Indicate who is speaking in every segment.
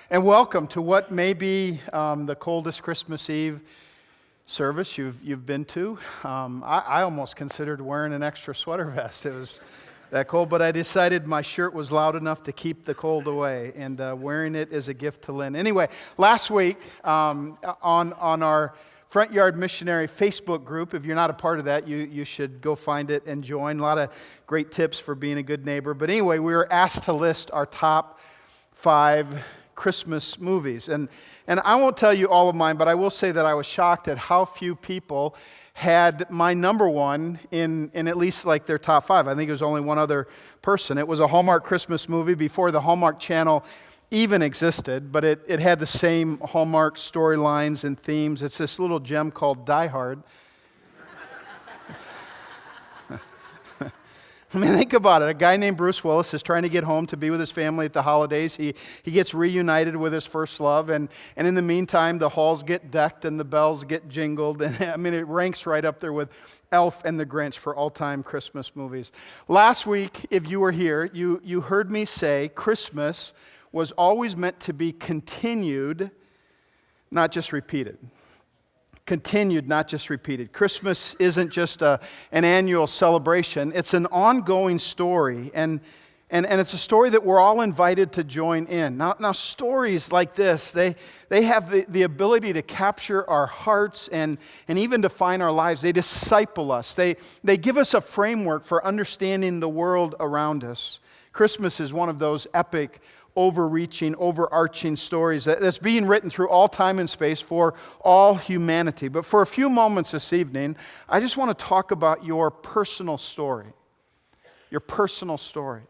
Speaker 1: And welcome to what may be the coldest Christmas Eve service you've been to. I almost considered wearing an extra sweater vest. It was that cold, but I decided my shirt was loud enough to keep the cold away, and wearing it is a gift to Lynn. Anyway, last week on our Front Yard Missionary Facebook group, if you're not a part of that, you should go find it and join. A lot of great tips for being a good neighbor. But anyway, we were asked to list our top 5 Christmas movies. And I won't tell you all of mine, but I will say that I was shocked at how few people had my number one in at least like their top 5. I think it was only one other person. It was a Hallmark Christmas movie before the Hallmark Channel even existed, but it had the same Hallmark storylines and themes. It's this little gem called Die Hard. I mean, think about it. A guy named Bruce Willis is trying to get home to be with his family at the holidays. He gets reunited with his first love, and in the meantime, the halls get decked and the bells get jingled. And I mean, it ranks right up there with Elf and the Grinch for all-time Christmas movies. Last week, if you were here, you heard me say Christmas was always meant to be continued, not just repeated. Continued, not just repeated. Christmas isn't just an annual celebration. It's an ongoing story, and it's a story that we're all invited to join in. Now stories like this, they have the ability to capture our hearts and even define our lives. They disciple us. They give us a framework for understanding the world around us. Christmas is one of those epic, overarching stories that's being written through all time and space for all humanity. But for a few moments this evening, I just want to talk about your personal story. Your personal story.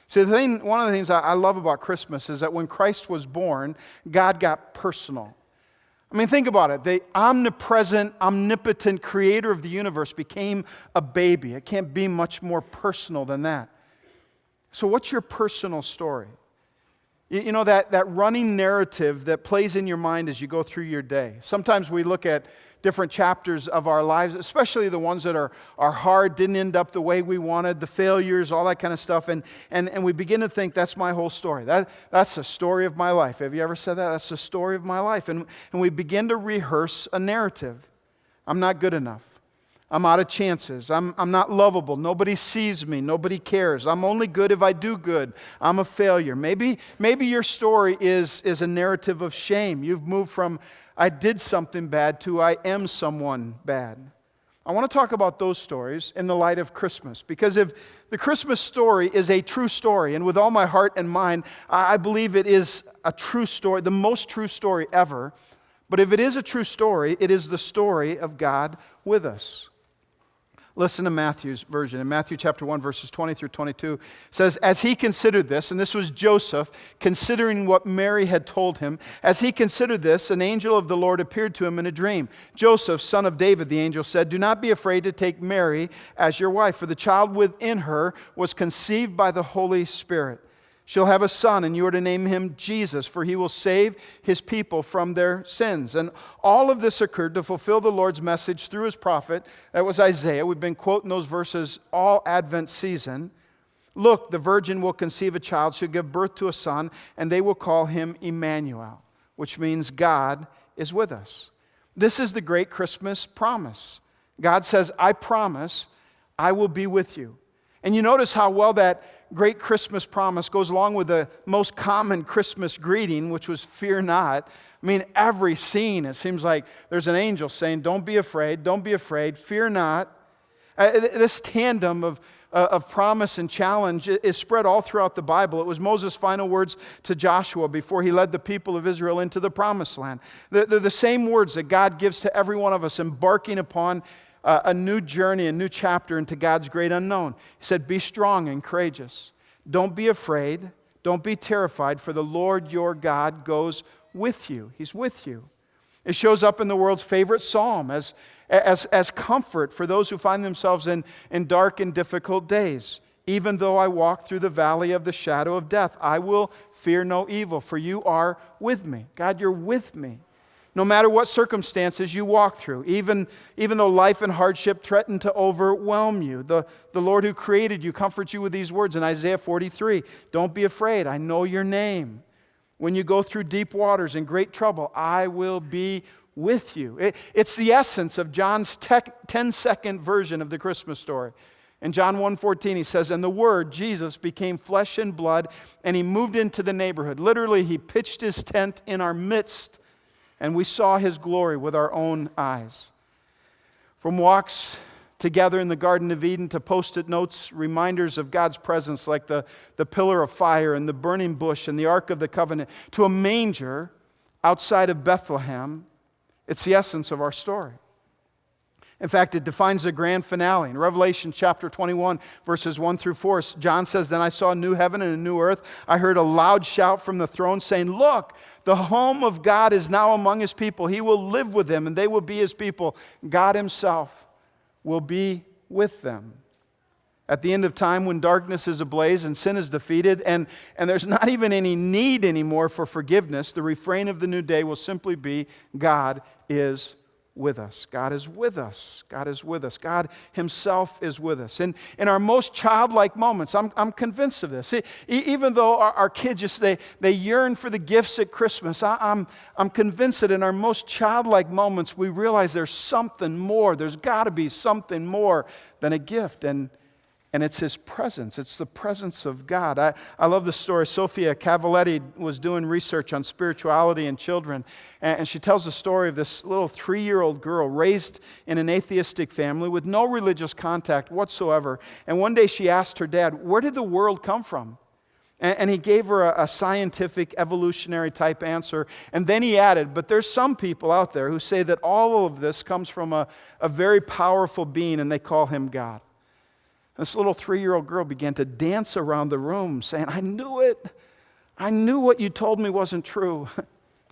Speaker 1: See, one of the things I love about Christmas is that when Christ was born, God got personal. I mean, think about it. The omnipresent, omnipotent creator of the universe became a baby. It can't be much more personal than that. So what's your personal story? You know, that running narrative that plays in your mind as you go through your day. Sometimes we look at different chapters of our lives, especially the ones that are hard, didn't end up the way we wanted, the failures, all that kind of stuff, and we begin to think, that's my whole story. That's the story of my life. Have you ever said that? That's the story of my life. And we begin to rehearse a narrative. I'm not good enough. I'm out of chances. I'm not lovable. Nobody sees me. Nobody cares. I'm only good if I do good. I'm a failure. Maybe your story is a narrative of shame. You've moved from I did something bad to I am someone bad. I want to talk about those stories in the light of Christmas, because if the Christmas story is a true story, and with all my heart and mind, I believe it is a true story, the most true story ever. But if it is a true story, it is the story of God with us. Listen to Matthew's version. In Matthew chapter 1, verses 20 through 22, it says, as he considered this, and this was Joseph considering what Mary had told him, as he considered this, an angel of the Lord appeared to him in a dream. Joseph, son of David, the angel said, do not be afraid to take Mary as your wife, for the child within her was conceived by the Holy Spirit. She'll have a son, and you are to name him Jesus, for he will save his people from their sins. And all of this occurred to fulfill the Lord's message through his prophet. That was Isaiah. We've been quoting those verses all Advent season. Look, the virgin will conceive a child, she'll give birth to a son, and they will call him Emmanuel, which means God is with us. This is the great Christmas promise. God says, I promise I will be with you. And you notice how well that great Christmas promise goes along with the most common Christmas greeting, which was fear not. I mean, every scene, it seems like there's an angel saying, don't be afraid, fear not. This tandem of promise and challenge is spread all throughout the Bible. It was Moses' final words to Joshua before he led the people of Israel into the promised land. They're the same words that God gives to every one of us embarking upon a new journey, a new chapter into God's great unknown. He said, be strong and courageous. Don't be afraid. Don't be terrified, for the Lord your God goes with you. He's with you. It shows up in the world's favorite psalm as comfort for those who find themselves in dark and difficult days. Even though I walk through the valley of the shadow of death, I will fear no evil, for you are with me. God, you're with me. No matter what circumstances you walk through, even though life and hardship threaten to overwhelm you, the Lord who created you comforts you with these words in Isaiah 43. Don't be afraid. I know your name. When you go through deep waters and great trouble, I will be with you. It's the essence of John's 10-second version of the Christmas story. In John 1:14, he says, and the Word, Jesus, became flesh and blood, and he moved into the neighborhood. Literally, he pitched his tent in our midst, and we saw his glory with our own eyes. From walks together in the Garden of Eden to Post-it notes, reminders of God's presence like the pillar of fire and the burning bush and the Ark of the Covenant, to a manger outside of Bethlehem, it's the essence of our story. In fact, it defines the grand finale. In Revelation chapter 21, verses 1 through 4, John says, then I saw a new heaven and a new earth. I heard a loud shout from the throne saying, look, the home of God is now among his people. He will live with them, and they will be his people. God himself will be with them. At the end of time, when darkness is ablaze and sin is defeated, and there's not even any need anymore for forgiveness, the refrain of the new day will simply be, God is with us. God is with us. God is with us. God himself is with us. And in our most childlike moments, I'm convinced of this. Even though our kids just, they yearn for the gifts at Christmas, I'm convinced that in our most childlike moments, we realize there's something more. There's got to be something more than a gift. And it's his presence. It's the presence of God. I love the story. Sophia Cavalletti was doing research on spirituality in children, and she tells the story of this little 3-year-old girl raised in an atheistic family with no religious contact whatsoever. And one day she asked her dad, where did the world come from? And he gave her a scientific, evolutionary type answer. And then he added, but there's some people out there who say that all of this comes from a very powerful being, and they call him God. This little 3-year-old girl began to dance around the room saying, I knew it. I knew what you told me wasn't true.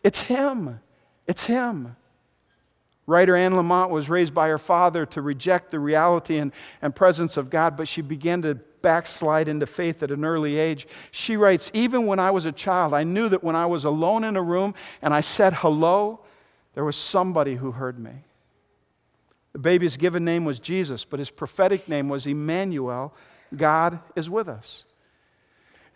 Speaker 1: It's him. It's him. Writer Anne Lamott was raised by her father to reject the reality and presence of God, but she began to backslide into faith at an early age. She writes, even when I was a child, I knew that when I was alone in a room and I said hello, there was somebody who heard me. The baby's given name was Jesus, but his prophetic name was Emmanuel. God is with us.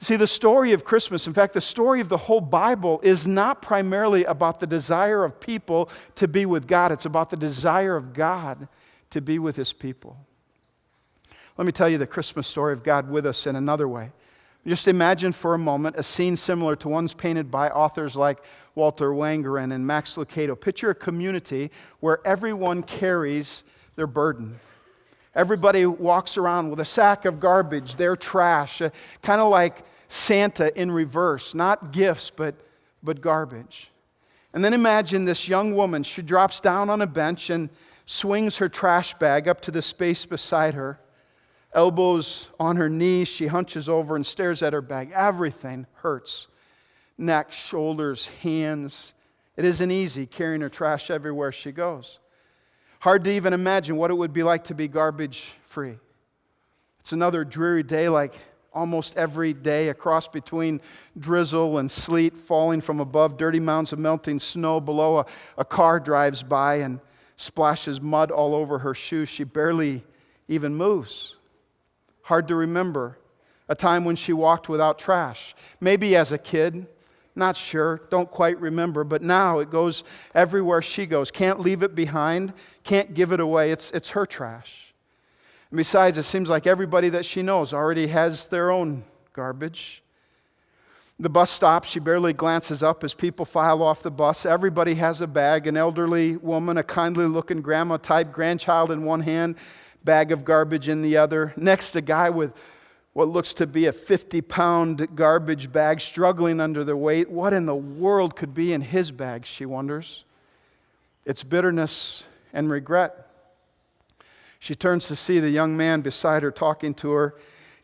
Speaker 1: See, the story of Christmas, in fact, the story of the whole Bible is not primarily about the desire of people to be with God. It's about the desire of God to be with his people. Let me tell you the Christmas story of God with us in another way. Just imagine for a moment a scene similar to ones painted by authors like Walter Wangerin and Max Lucado. Picture a community where everyone carries their burden. Everybody walks around with a sack of garbage, their trash, kind of like Santa in reverse, not gifts, but garbage. And then imagine this young woman. She drops down on a bench and swings her trash bag up to the space beside her. Elbows on her knees, she hunches over and stares at her bag. Everything hurts. Neck, shoulders, hands. It isn't easy carrying her trash everywhere she goes. Hard to even imagine what it would be like to be garbage-free. It's another dreary day like almost every day, a cross between drizzle and sleet falling from above, dirty mounds of melting snow below. A car drives by and splashes mud all over her shoes. She barely even moves. Hard to remember a time when she walked without trash. Maybe as a kid, not sure, don't quite remember, but now it goes everywhere she goes. Can't leave it behind, can't give it away. It's her trash. And besides, it seems like everybody that she knows already has their own garbage. The bus stops, she barely glances up as people file off the bus. Everybody has a bag, an elderly woman, a kindly-looking grandma-type grandchild in one hand, bag of garbage in the other. Next, a guy with what looks to be a 50-pound garbage bag struggling under the weight. What in the world could be in his bag, she wonders. It's bitterness and regret. She turns to see the young man beside her talking to her.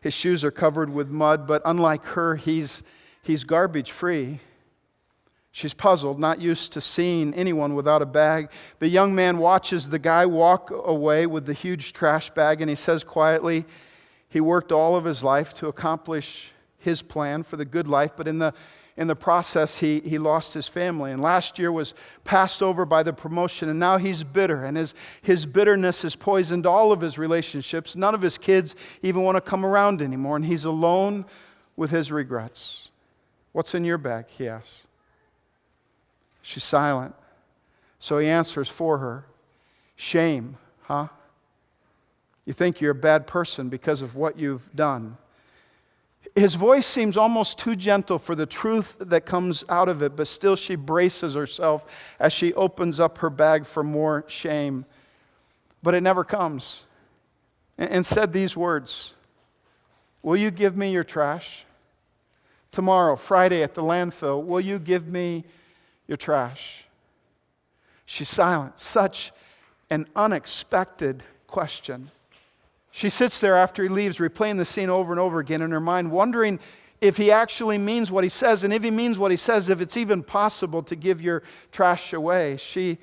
Speaker 1: His shoes are covered with mud, but unlike her, he's garbage-free. She's puzzled, not used to seeing anyone without a bag. The young man watches the guy walk away with the huge trash bag, and he says quietly, he worked all of his life to accomplish his plan for the good life, but in the process, he lost his family. And last year was passed over by the promotion, and now he's bitter, and his bitterness has poisoned all of his relationships. None of his kids even want to come around anymore, and he's alone with his regrets. What's in your bag? He asks. She's silent. So he answers for her. Shame, huh? You think you're a bad person because of what you've done. His voice seems almost too gentle for the truth that comes out of it, but still she braces herself as she opens up her bag for more shame. But it never comes. And said these words, will you give me your trash? Tomorrow, Friday at the landfill, will you give me your trash? She's silent. Such an unexpected question. She sits there after he leaves, replaying the scene over and over again in her mind, wondering if he actually means what he says, and if he means what he says, if it's even possible to give your trash away. She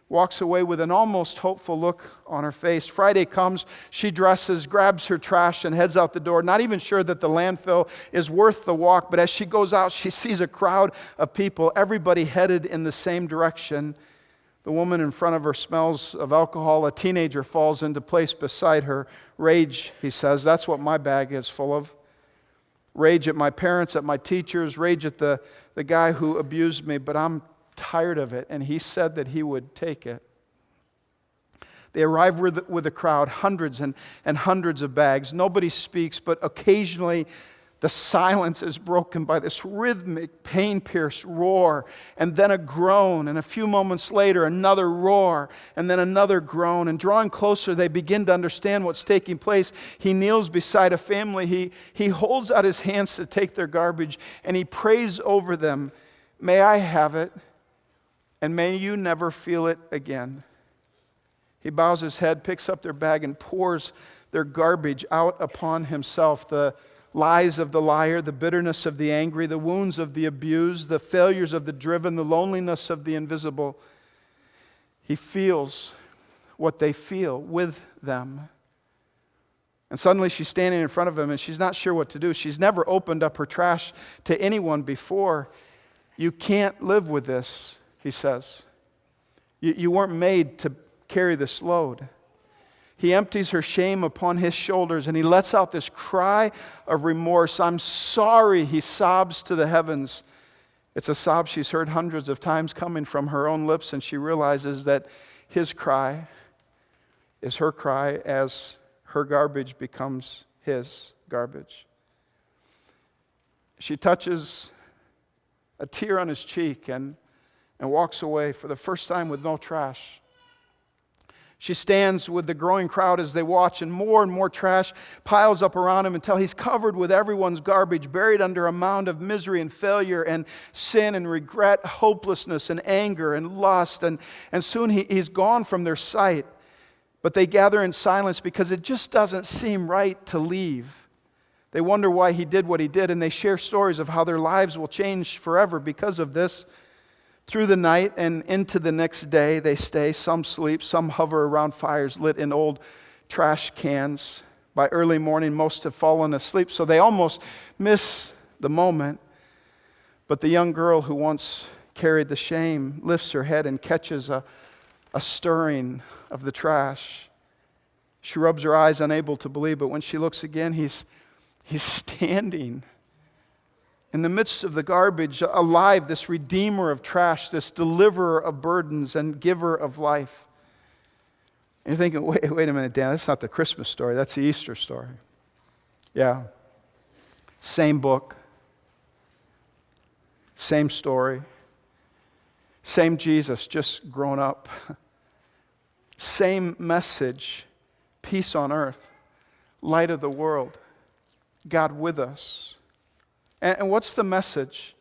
Speaker 1: walks away with an almost hopeful look on her face. Friday comes, she dresses, grabs her trash, and heads out the door, not even sure that the landfill is worth the walk, but as she goes out, she sees a crowd of people, everybody headed in the same direction. The woman in front of her smells of alcohol. A teenager falls into place beside her. Rage, he says, that's what my bag is full of. Rage at my parents, at my teachers, rage at the guy who abused me, but I'm tired of it. And he said that he would take it. They arrive with a crowd, hundreds and hundreds of bags. Nobody speaks, but occasionally the silence is broken by this rhythmic, pain-pierced roar, and then a groan, and a few moments later, another roar, and then another groan. And drawing closer, they begin to understand what's taking place. He kneels beside a family. He holds out his hands to take their garbage, and he prays over them, may I have it, and may you never feel it again. He bows his head, picks up their bag, and pours their garbage out upon himself. The lies of the liar, the bitterness of the angry, the wounds of the abused, the failures of the driven, the loneliness of the invisible. He feels what they feel with them. And suddenly she's standing in front of him and she's not sure what to do. She's never opened up her trash to anyone before. You can't live with this, he says. You weren't made to carry this load. He empties her shame upon his shoulders and he lets out this cry of remorse. I'm sorry, he sobs to the heavens. It's a sob she's heard hundreds of times coming from her own lips, and she realizes that his cry is her cry as her garbage becomes his garbage. She touches a tear on his cheek and walks away for the first time with no trash. She stands with the growing crowd as they watch, and more trash piles up around him until he's covered with everyone's garbage, buried under a mound of misery and failure and sin and regret, hopelessness and anger and lust. And soon he's gone from their sight. But they gather in silence because it just doesn't seem right to leave. They wonder why he did what he did, and they share stories of how their lives will change forever because of this. Through the night and into the next day, they stay. Some sleep, some hover around fires lit in old trash cans. By early morning, most have fallen asleep, so they almost miss the moment. But the young girl who once carried the shame lifts her head and catches a stirring of the trash. She rubs her eyes, unable to believe, but when she looks again, he's standing in the midst of the garbage, alive, this redeemer of trash, this deliverer of burdens and giver of life. And you're thinking, wait a minute, Dan, that's not the Christmas story, that's the Easter story. Yeah. Same book, same story, same Jesus, just grown up. Same message, peace on earth, light of the world, God with us. And what's the message?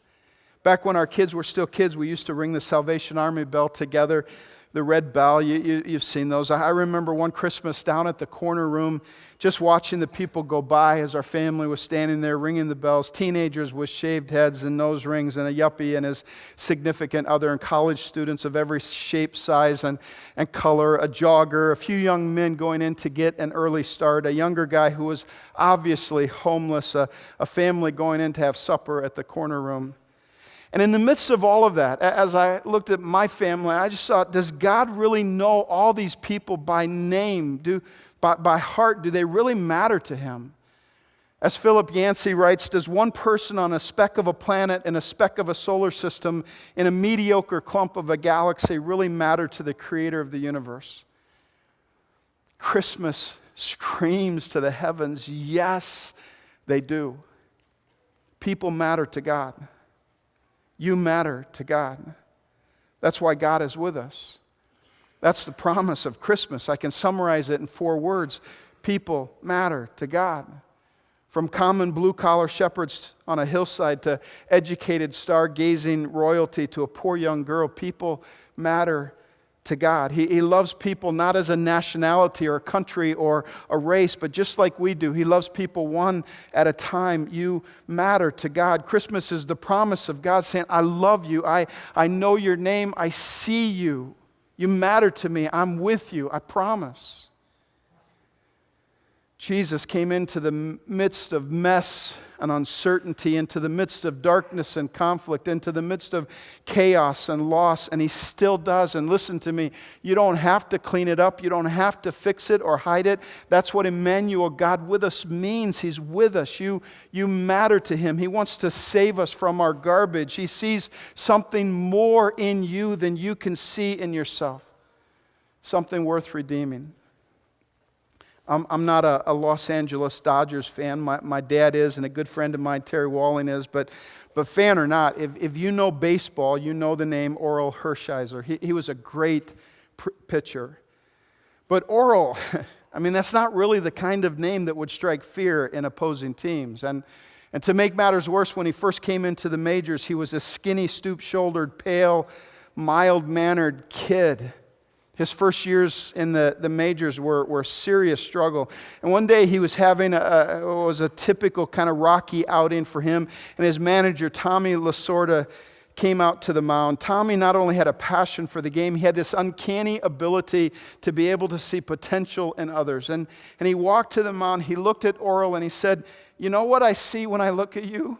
Speaker 1: Back when our kids were still kids, we used to ring the Salvation Army bell together, the red bell. You've seen those. I remember one Christmas down at the corner room, just watching the people go by as our family was standing there ringing the bells. Teenagers with shaved heads and nose rings, and a yuppie and his significant other, and college students of every shape, size, and color, a jogger, a few young men going in to get an early start, a younger guy who was obviously homeless, a family going in to have supper at the corner room. And in the midst of all of that, as I looked at my family, I just thought, does God really know all these people by name? By heart, do they really matter to him? As Philip Yancey writes, does one person on a speck of a planet in a speck of a solar system in a mediocre clump of a galaxy really matter to the creator of the universe? Christmas screams to the heavens, yes, they do. People matter to God. You matter to God. That's why God is with us. That's the promise of Christmas. I can summarize it in 4 words. People matter to God. From common blue-collar shepherds on a hillside to educated, star-gazing royalty to a poor young girl, people matter to God. He loves people not as a nationality or a country or a race, but just like we do. He loves people one at a time. You matter to God. Christmas is the promise of God saying, I love you. I know your name. I see you. You matter to me. I'm with you. I promise. Jesus came into the midst of mess and uncertainty, into the midst of darkness and conflict, into the midst of chaos and loss, and He still does. And listen to me, you don't have to clean it up. You don't have to fix it or hide it. That's what Emmanuel, God with us, means. He's with us. You matter to Him. He wants to save us from our garbage. He sees something more in you than you can see in yourself, something worth redeeming. I'm not a Los Angeles Dodgers fan. My dad is, and a good friend of mine, Terry Walling, is. But fan or not, if you know baseball, you know the name Orel Hershiser. He was a great pitcher. But Orel, I mean, that's not really the kind of name that would strike fear in opposing teams. And to make matters worse, when he first came into the majors, he was a skinny, stoop-shouldered, pale, mild-mannered kid. His first years in the majors were a serious struggle. And one day he was having a typical kind of rocky outing for him. And his manager, Tommy Lasorda, came out to the mound. Tommy not only had a passion for the game, he had this uncanny ability to be able to see potential in others. And he walked to the mound, he looked at Orel, and he said, you know what I see when I look at you?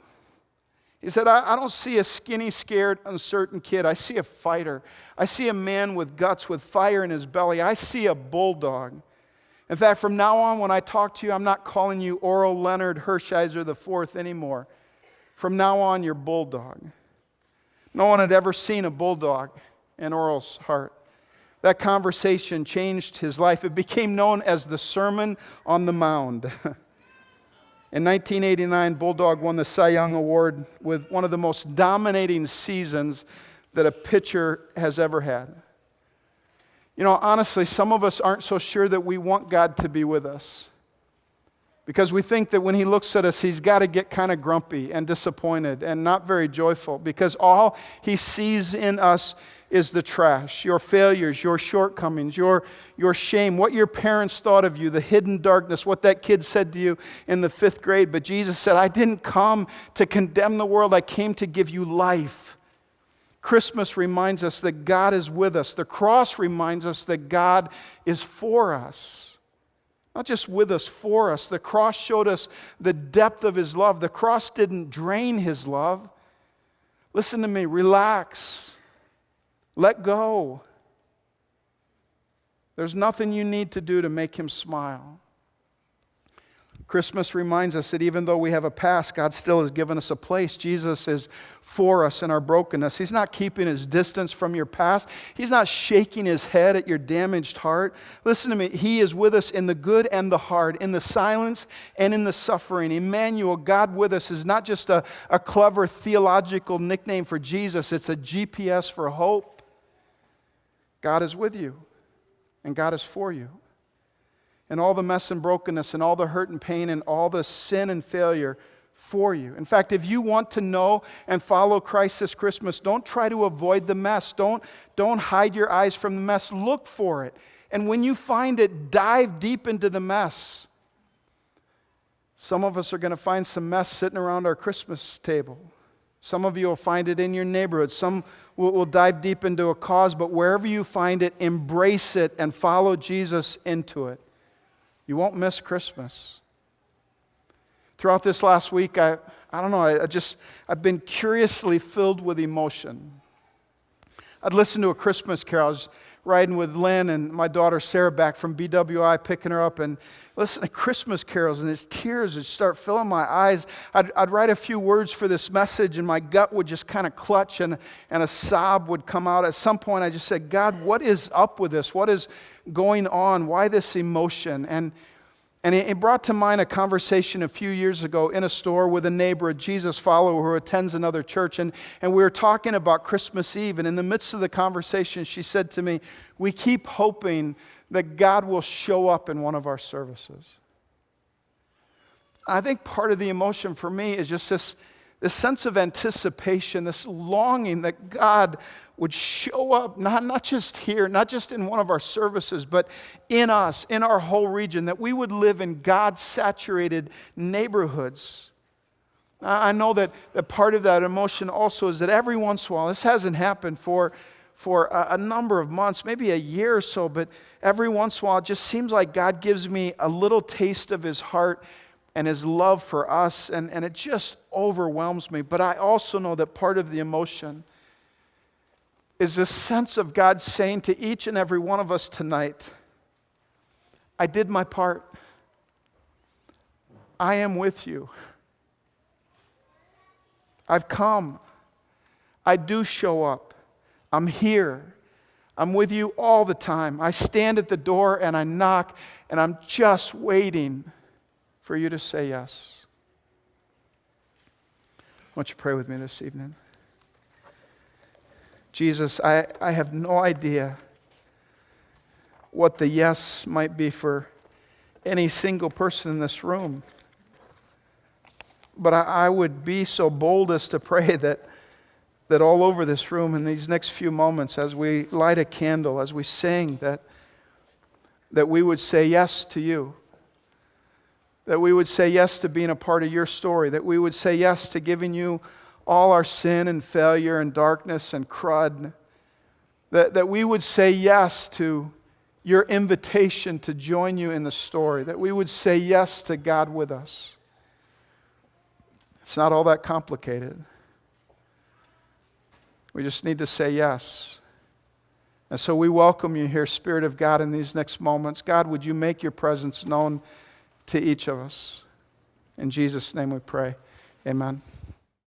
Speaker 1: He said, I don't see a skinny, scared, uncertain kid. I see a fighter. I see a man with guts, with fire in his belly. I see a bulldog. In fact, from now on, when I talk to you, I'm not calling you Orel Leonard Hershiser IV anymore. From now on, you're bulldog. No one had ever seen a bulldog in Orel's heart. That conversation changed his life. It became known as the Sermon on the Mound. In 1989, Bulldog won the Cy Young Award with one of the most dominating seasons that a pitcher has ever had. You know, honestly, some of us aren't so sure that we want God to be with us, because we think that when He looks at us, He's got to get kind of grumpy and disappointed and not very joyful, because all He sees in us is the trash, your failures, your shortcomings, your shame, what your parents thought of you, the hidden darkness, what that kid said to you in the 5th grade. But Jesus said, I didn't come to condemn the world. I came to give you life. Christmas reminds us that God is with us. The cross reminds us that God is for us. Not just with us, for us. The cross showed us the depth of His love. The cross didn't drain His love. Listen to me, relax. Let go. There's nothing you need to do to make Him smile. Christmas reminds us that even though we have a past, God still has given us a place. Jesus is for us in our brokenness. He's not keeping His distance from your past. He's not shaking His head at your damaged heart. Listen to me. He is with us in the good and the hard, in the silence and in the suffering. Emmanuel, God with us, is not just a clever theological nickname for Jesus. It's a GPS for hope. God is with you, and God is for you. And all the mess and brokenness and all the hurt and pain and all the sin and failure for you. In fact, if you want to know and follow Christ this Christmas, don't try to avoid the mess. Don't hide your eyes from the mess. Look for it. And when you find it, dive deep into the mess. Some of us are going to find some mess sitting around our Christmas table. Some of you will find it in your neighborhood. Some will dive deep into a cause, but wherever you find it, embrace it and follow Jesus into it. You won't miss Christmas. Throughout this last week, I've been curiously filled with emotion. I'd listened to a Christmas carol. I was riding with Lynn and my daughter Sarah back from BWI, picking her up, and listen to Christmas carols, and his tears would start filling my eyes. I'd write a few words for this message, and my gut would just kind of clutch, and a sob would come out. At some point, I just said, God, what is up with this? What is going on? Why this emotion? And it brought to mind a conversation a few years ago in a store with a neighbor, a Jesus follower who attends another church. And we were talking about Christmas Eve. And in the midst of the conversation, she said to me, we keep hoping that God will show up in one of our services. I think part of the emotion for me is just this sense of anticipation, this longing that God would show up, not just here, not just in one of our services, but in us, in our whole region, that we would live in God-saturated neighborhoods. I know that part of that emotion also is that every once in a while, this hasn't happened for a number of months, maybe a year or so, but every once in a while, it just seems like God gives me a little taste of His heart and His love for us, and it just overwhelms me. But I also know that part of the emotion is this sense of God saying to each and every one of us tonight, I did my part. I am with you. I've come. I do show up. I'm here. I'm with you all the time. I stand at the door and I knock, and I'm just waiting for you to say yes. Why don't you pray with me this evening? Jesus, I have no idea what the yes might be for any single person in this room. But I would be so bold as to pray that all over this room in these next few moments, as we light a candle, as we sing, that we would say yes to you. That we would say yes to being a part of your story. That we would say yes to giving you all our sin and failure and darkness and crud. That we would say yes to your invitation to join you in the story. That we would say yes to God with us. It's not all that complicated. We just need to say yes. And so we welcome you here, Spirit of God, in these next moments. God, would you make your presence known to each of us? In Jesus' name we pray. Amen.